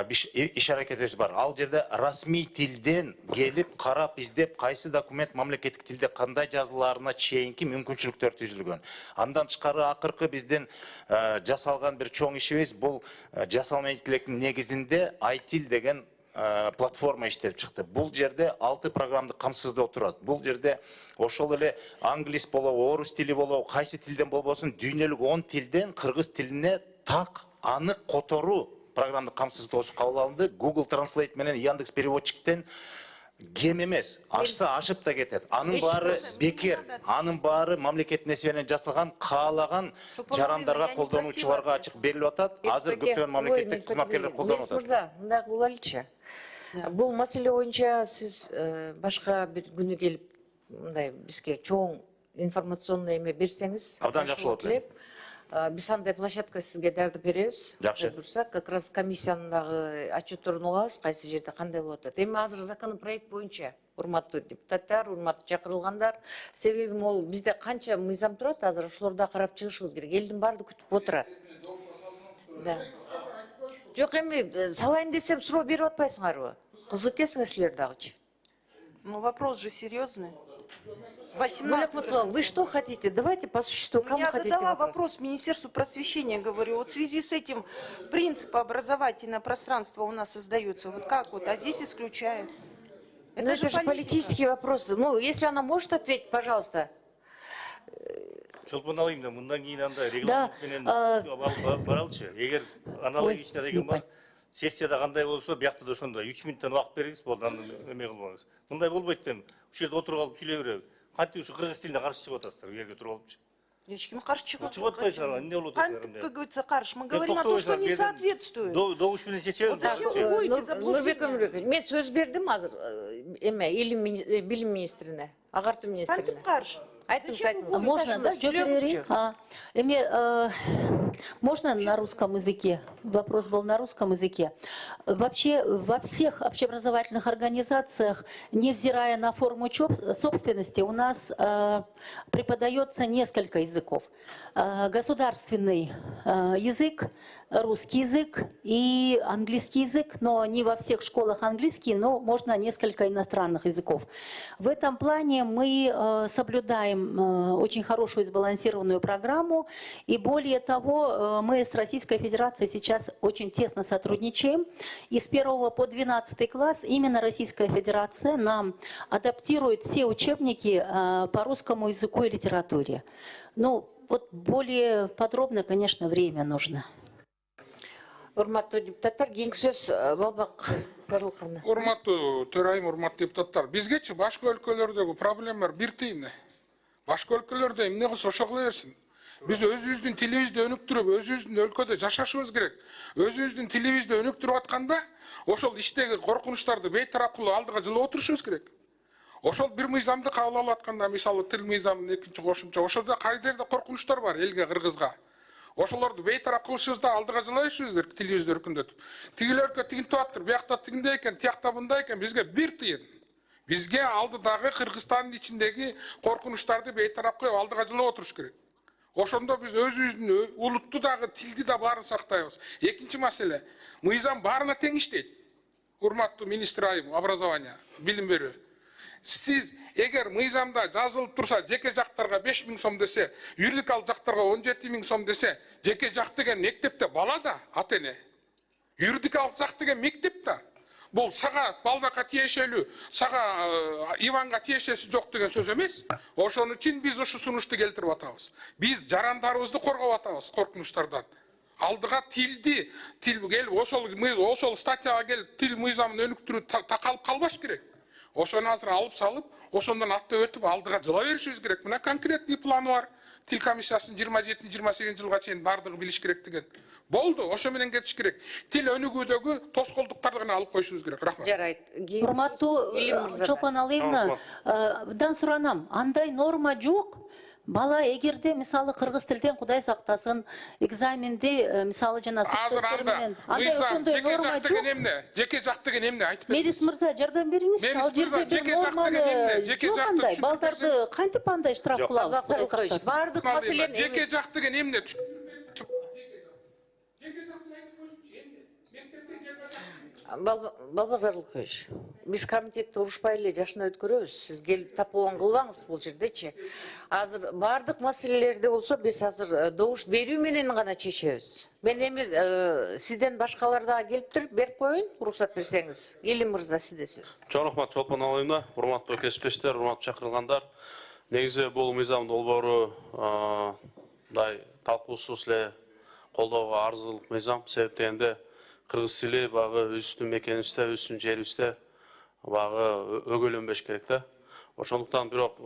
иш аракетибиз бар. Ал жерде расмий тилден келип карап издеп кайсы документ мамлекеттик тилде кандай жазылаарына чейинки мүмкүнчүлүктөр түзүлгөн. Андан тышкары акыркы биздин жасалган бир чоң ишибиз бул жасалма интеллектин негизинде iTil деген платформа иштелип чыкты. Бул жерде 6 программды камсыздоо турат. Бул жерде ошол эле англис болобу, орус тили болобу, кайсы тилден болбосун дүйнөлүк 10 тилден кыргыз тилине так анык которуу программды камсыздоосу кабыл алынды. Google Translate менен Яндекс переводчиктен кем емес, ашса ашып да кетет. Анын баары бекер, анын баары мамлекет несиебенен жасалган, каалаган жарандарға, колдонуучуларга ачык берилип атат. Азыр көптөгөн мамлекеттик кызматкерлер колдонуп атат. Мырза, мындай кылайлычы. Бул маселе боюнча сиз башка бир күнү келип мындай бизге чоң информационный эме берсеңиз Абдан жакшы болот эле. Биз андай площадка сизге даярдап беребиз. Жакшы. Буйрсак, как раз комиссиянын дагы отчетторун угабыз, кайсы жерде кандай болуп атат. Эми азыр законопроект боюнча, урматтуу депутаттар, урматтуу чакырылгандар, себеби могул бизде канча мыйзам турат, азыр ошолорду да карап чыгышыбыз керек. Элдин баардыгы күтүп отурат. Да. Жок, эми салайын десем суроо берип атпайсыңарбы? Кызык экенсиңер силер дагычы. Ну, вопрос же серьезный. Гуля 18. Ахматовна, вы что хотите? Давайте по существу. Кому Я хотите задала вопрос Министерству просвещения, говорю, вот в связи с этим принципы образовательного пространства у нас создаются, вот как вот, а здесь исключают. Ну, это же политические вопросы. Ну, если она может ответить, пожалуйста. Чолпон алайын да, мындан кейін андай регламент менен баралчы. Егер аналогично деген бар, сессияда кандай болсо, биякта да ошондой 3 минуттан убакыт бериңиз, болду, андан эме кылбаңыз. Мындай болбойт да, ушул жерде отуруп алып сүйлөй береби. Кантип ушу кыргыз тилине каршы чыгып атасыздар, жерге туруп алыпчы. Ешкім қарсы шығып Чыгып атпайсыңар, эмне болуп атасыздар эмне? Как говорится, қарсы. Мы говорим о том, что не соответствует. Добуш менен чечебиз. Вот зачем вы вводите заблуждение? Нурбек Өмүрбекович, мен сөз бердим азыр эме билим министрине, агартуу министрине. Кантип қарсы? Айтыңыз, айтыңыз. Можно, да, можно на русском языке? Вопрос был на русском языке. Вообще во всех общеобразовательных организациях, невзирая на форму собственности, у нас преподается несколько языков. Государственный язык, русский язык и английский язык, но не во всех школах английский, но можно несколько иностранных языков. В этом плане мы соблюдаем очень хорошую сбалансированную программу, и более того, мы с Российской Федерацией сейчас очень тесно сотрудничаем, и с 1 по 12 класс именно Российская Федерация нам адаптирует все учебники по русскому языку и литературе. Ну, вот более подробно, конечно, время нужно. Урматтуу депутаттар, кийинки сөз Балбак Барылкановна. Урматтуу төрайым, урматтуу депутаттар, бизгечи башка өлкөлөрдөгү проблемалар бир тыйын. Башка өлкөлөрдө эмне кылса ошо кыла берсин. Биз өзүбүздүн тилибизди өнүктүрүп, өзүбүздүн өлкөдө жашашыбыз керек. Өзүбүздүн тилибизди өнүктүрүп атканда, ошол иштеги коркунучтарды бейтарап кылып алдыга жылып отурушубуз керек. Ошол бир мыйзамды кабыл алып атканда, мисалы тил мыйзамынын экинчи кошумча, ошондо кайдерде коркунучтар бар элге, кыргызга. Ошолорду бейтарап кылышыбызда алдыга жылай беришибиз, тилибизди өркүндөтүп. Тигилерге тигинтип атыр, биякта тигиндей экен, тиякта мындай экен, бизге бир тыйын. Бизге алдыдагы Кыргызстандын ичиндеги коркунучтарды бейтарап коюп алдыга жылап отуруш керек. Ошондо биз өзүбүздүн улутту дагы, тилди да баарын сактайбыз. Экинчи маселе, мыйзам баарына тең иштейт. Урматтуу министр айым, образование, билим берүү. Сиз эгер мыйзамда жазылып турса, жеке жактарга 5000 сом десе, юридикалык жактарга 17000 сом десе, жеке жак деген мектепте бала да, ата эне. Юридикалык жак деген мектеп да. Бул сага Балбакка тиешелүү, сага Иванга тиешеси жок деген сөз эмес. Ошон үчүн биз ушу сунушту келтирип атабыз. Биз жарандарыбызды коргоп атабыз коркунучтардан. Алдыга тил келип, ошол статьяга келип, тил мыйзамын өнүктүрүү такалып калбаш керек. Ошону азыр алып салып, ошондон аттап өтүп алдыга жыла беришибиз керек. Мына конкретный планы бар. Тил комиссиясынын 27-28 жылга чейин бардыгы билиш керек деген. Болду, ошо менен кетиш керек. Тил өнүгүүдөгү тоскоолдуктарды гана алып коюшубуз керек. Рахмат. Жарайт. Урматтуу Чолпон Алыевнадан суранам, андай норма жок. Бала эгерде мисалы кыргыз тилден Кудай сактасын, экзаменде мисалы жана азыр менен андай ошондой норма жок. Жеке жак деген эмне айтып бериңиз. Мерис мырза, жардам бериңиз. Ал жерде бир норманы жок андай, балдарды кантип андай штраф кылабыз? Бардык маселени жеке жак деген эмне? Балбак Зарылкович, биз комитетте урушпай эле жашына өткөрөбүз. Сиз келип тапалган кылбаңыз бул жердечи. Азыр бардык маселелерде болсо биз азыр добуш берүү менен гана чечебиз. Мен эми сизден башкалар дагы келиптир, берип коеюн, уруксат берсеңиз. Илим мырза, сизде сөз. Чоң рахмат Чолпон Алыевна, урматтуу кесиптештер, урматтуу чакырылгандар. Негизи бул мыйзам долбоору талкуусуз эле колдоого арзылык мыйзам, себеп дегенде кыргыз тили багы өзүбүздүн мекенибизде, өзүбүздүн жерибизде бағы өгөленбеш керек да. Ошондуктан бирок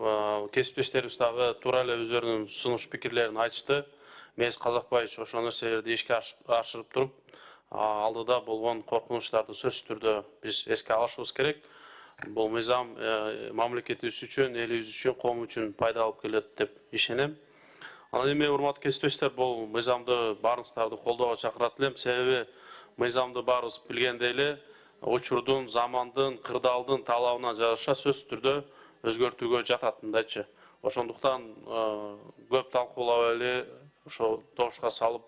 кесиптештерибиз дагы туура эле өздөрүнүн сунуш пикирлерин айтышты. Мес Казакбаевич ошол нерселерди ишке ашырып туруп, алдыда болгон коркунучтарды сөзсүз түрдө биз эске алышыбыз керек. Бул мыйзам мамлекетибиз үчүн, элибиз үчүн, коом үчүн пайда алып келет деп ишенем. Анан эми урматтуу кесиптештер, бул мыйзамды баарыңыздарды колдоого чакырат элем. Себеби мыйзамды баарыбыз билгендей эле учурдун, замандын, кырдаалдын талабына жараша сөзсүз түрдө өзгөртүүгө жатат мындайчы. Ошондуктан көп талкуулап эле ошо добушка салып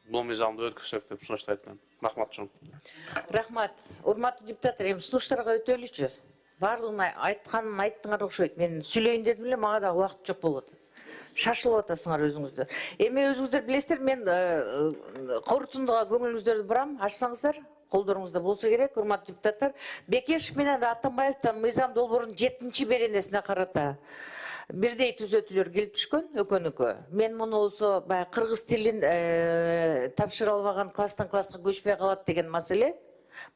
бул мыйзамды өткөрсөк деп сунуштайт элем. Рахмат чоң. Рахмат. Урматтуу депутаттар, эми сунуштарга өтөлүчү. Бардыгын айтканын айттыңар окшойт. Мен сүйлөйүн дедим эле, мага да убакыт жок болуп атат. Шашылып атасыңар өзүңүздөр. Эми өзүңүздөр билесиздер, мен корутундуга көңүлүңүздөрдү бурам. Ачсаңыздар, колдоруңузда болсо керек, урматтуу депутаттар. Бекешев менен Атамбаевдин мыйзам долбоорунун 7-чи беренесине карата бирдей түзөтүүлөр келип түшкөн, өкөнүкө. Мен муну болсо баягы кыргыз тилин тапшыра албаган класстан класска көчпөй калат деген маселе.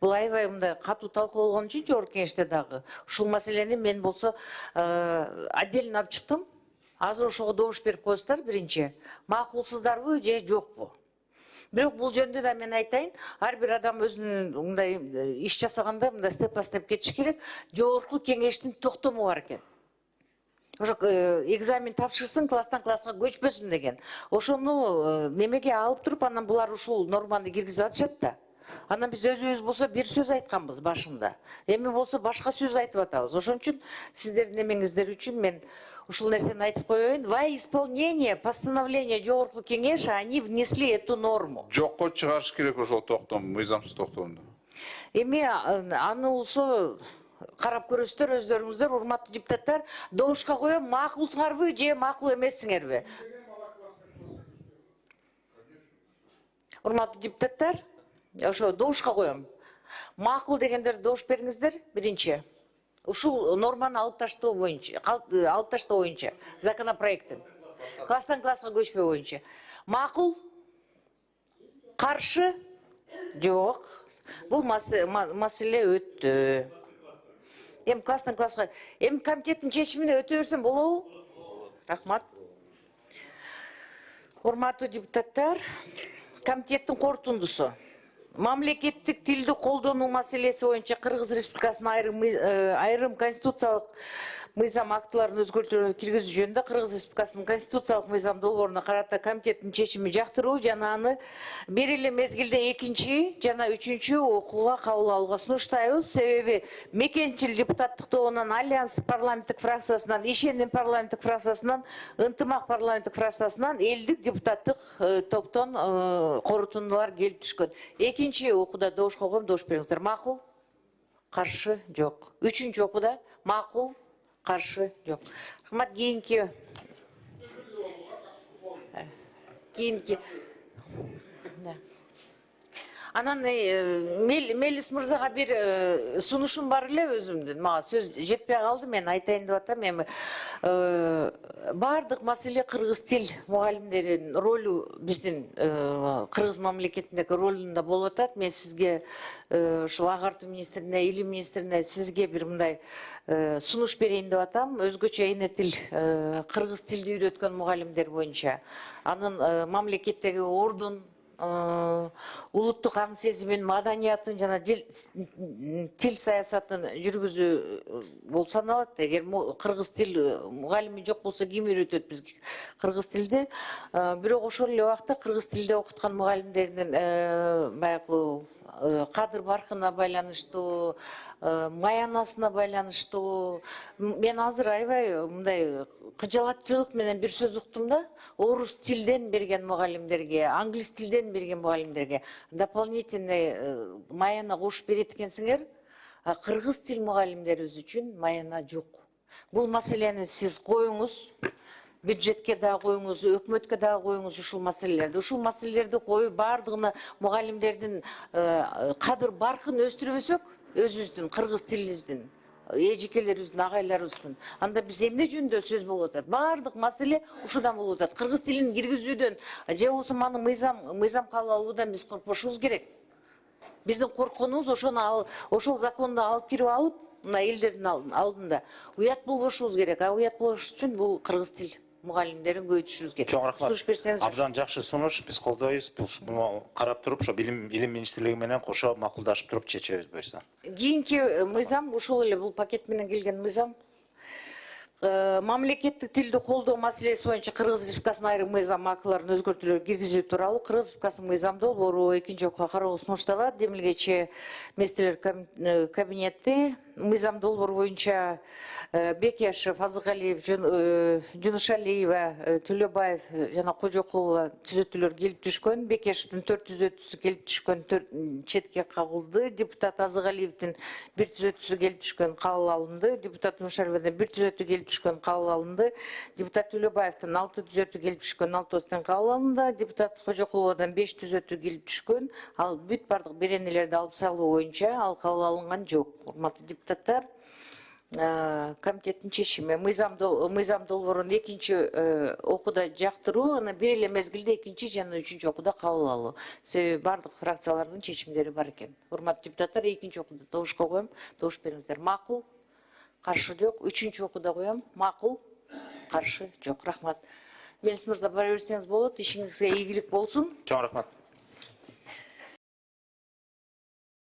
Бул аябай мындай катуу талкуу болгон үчүн жогорку кеңеште дагы ушул маселени мен болсо отдельно алып чыктым. Азыр ошого добуш берип коесуздар биринчи. Макулсуздарбы же жокпу? Бирок бул жөнүндө да мен айтайын, ар бир адам өзүнүн мындай иш жасаганда мындай степ ба степ кетиш керек. Жогорку кеңештин токтому бар экен. Ошо экзамен тапшырсын, класстан класска көчпөсүн деген. Ошону немеге алып туруп, анан булар ушул норманы киргизип атышат да. Анан биз өзүбүз болсо бир сөз айтканбыз башында. Эми болсо башка сөз айтып атабыз. Ошон үчүн сиздердин эмеңиздер үчүн мен ушул нерсени айтып коеюн. Во исполнение постановления жогорку кеңеша они внесли эту норму. Жокко чыгарыш керек ошол токтом, мыйзамсыз токтомду. Эми аны болсо карап көрөсүздөр өздөрүңүздөр, урматтуу депутаттар. Добушка коем, макулсуңарбы же макул эмессиңерби? Урматтуу депутаттар, ошо добушка коем. Макул дегендер добуш бериңиздер биринчи. Ушул норманы алып таштоо боюнча, законопроекттин. Класстан класска көчпөө боюнча. Макул? Каршы? Жок. Бул маселе өттү. Эми класстан класска, эми комитеттин чечимине өтө берсем болобу? Рахмат. Урматтуу депутаттар, комитеттин корутундусу. Мамлекеттик тилди колдонуу маселеси боюнча Кыргыз Республикасынын айрым конституциялык мыйзам актыларын өзгөртүүлөр киргизүү жөнүндө Кыргыз Республикасынын конституциялык мыйзам долбооруна карата комитеттин чечими жактыруу жана аны бир эле мезгилде 2 жана 3 окууга кабыл алууга сунуштайбыз. Себеби мекенчил депутаттык тобунан, Альянс парламенттик фракциясынан, Ишеним парламенттик фракциясынан, Ынтымак парламенттик фракциясынан элдик депутаттык топтон корутундулар келип түшкөн. 2 окууда добушка коем, добуш бериңиздер. Макул? Каршы? Жок. 3 окууда макул? Каршы? Жок. Рахмат. Кийинки. Анан Мелис мырзага бир сунушум бар эле өзүмдүн. Мага сөз жетпей калды, мен айтайын деп атам. Эми бардык маселе кыргыз тил мугалимдеринин ролу биздин кыргыз мамлекетиндеги ролунда болуп атат. Мен сизге ушул агартуу министрине, илим министрине сизге бир мындай сунуш берейин деп атам. Өзгөчө эне тил, кыргыз тилди үйрөткөн мугалимдер боюнча анын мамлекеттеги ордун, улуттук аң сезимин, маданиятын жана тил саясатын жүргүзүү болуп саналат. Эгер кыргыз тил мугалими жок болсо ким үйрөтөт бизге кыргыз тилди? Бирок ошол эле убакта кыргыз тилде окуткан мугалимдердин баягы кадыр баркына байланыштуу, маянасына байланыштуу. Мен азыр аябай мындай кыжалатчылык менен бир сөз уктум да. Орус тилден берген мугалимдерге, англис тилден берген мугалимдерге дополнительный маяна кошуп берет экенсиңер. Кыргыз тил мугалимдерибиз үчүн маяна жок. Бул маселени сиз коюңуз. Бюджетке да коюңуз, өкмөткө да коюңуз ушул маселелерди. Ушул маселелерди коюп бардыгына мугалимдердин кадыр баркын өстүрбөсөк, өзүбүздүн кыргыз тилибиздин, эжекелерибиздин, агайларыбыздын, анда биз эмне жөнүндө сөз болуп атат? Бардык маселе ушудан болуп атат. Кыргыз тилин киргизүүдөн же болбосо аны мыйзам кабыл алуудан биз коркпошубуз керек. Биздин коркунубуз ошол законду алып кирип алып, мына элдердин алдында уят болбошубуз керек. Уят болуш үчүн бул кыргыз тил мугалимдерин көбөйтүшүбүз керек. Чоң рахмат. Сунуш берсеңиз. Абдан жакшы сунуш, биз колдойбуз. Буну карап туруп, ошо билим министрлиги менен кошо макулдашып туруп чечебиз буюрса. Кийинки мыйзам ушул эле бул пакет менен келген мыйзам. Мамлекеттик тилди колдоо маселеси боюнча Кыргыз Республикасынын айрым мыйзам актыларын өзгөртүүлөр киргизүү тууралуу Кыргыз Республикасынын мыйзам долбоору экинчи окууга кароо сунушталат. Демилгечи министрлер кабинети мыйзам долбоору боюнча Бекешев, Азыгалиев, Жунушалиева, Төлөбаев жана Кожокулова түзөтүүлөр келип түшкөн. Бекешевдин 4 түзөтүүсү келип түшкөн, четке кагылды. Депутат Азыгалиевдин 1 түзөтүүсү келип түшкөн, кабыл алынды. Депутат Жунушалиевдин 1 түзөтүү келип түшкөн, кабыл алынды. Депутат Төлөбаевдин 6 түзөтүү келип түшкөн, 6-тен кабыл алынды. Депутат Кожокуловадан 5 түзөтүү келип түшкөн. Ал бүт бардык беренелерди алып салуу боюнча ал кабыл алынган жок. Урматтуу депутаттар, комитеттин чечими мыйзам долбоорун экинчи окууда жактыруу, аны бир эле мезгилде экинчи жана үчүнчү окууда кабыл алуу. Себеби бардык фракциялардын чечимдери бар экен. Урматтуу депутаттар, экинчи окууда добушка коем. Добуш бериңиздер. Макул? Каршы жок. Үчүнчү окууда коем. Макул? Каршы жок. Рахмат. Мелис мырза, бара берсеңиз болот. Ишиңизге ийгилик болсун. Чоң рахмат.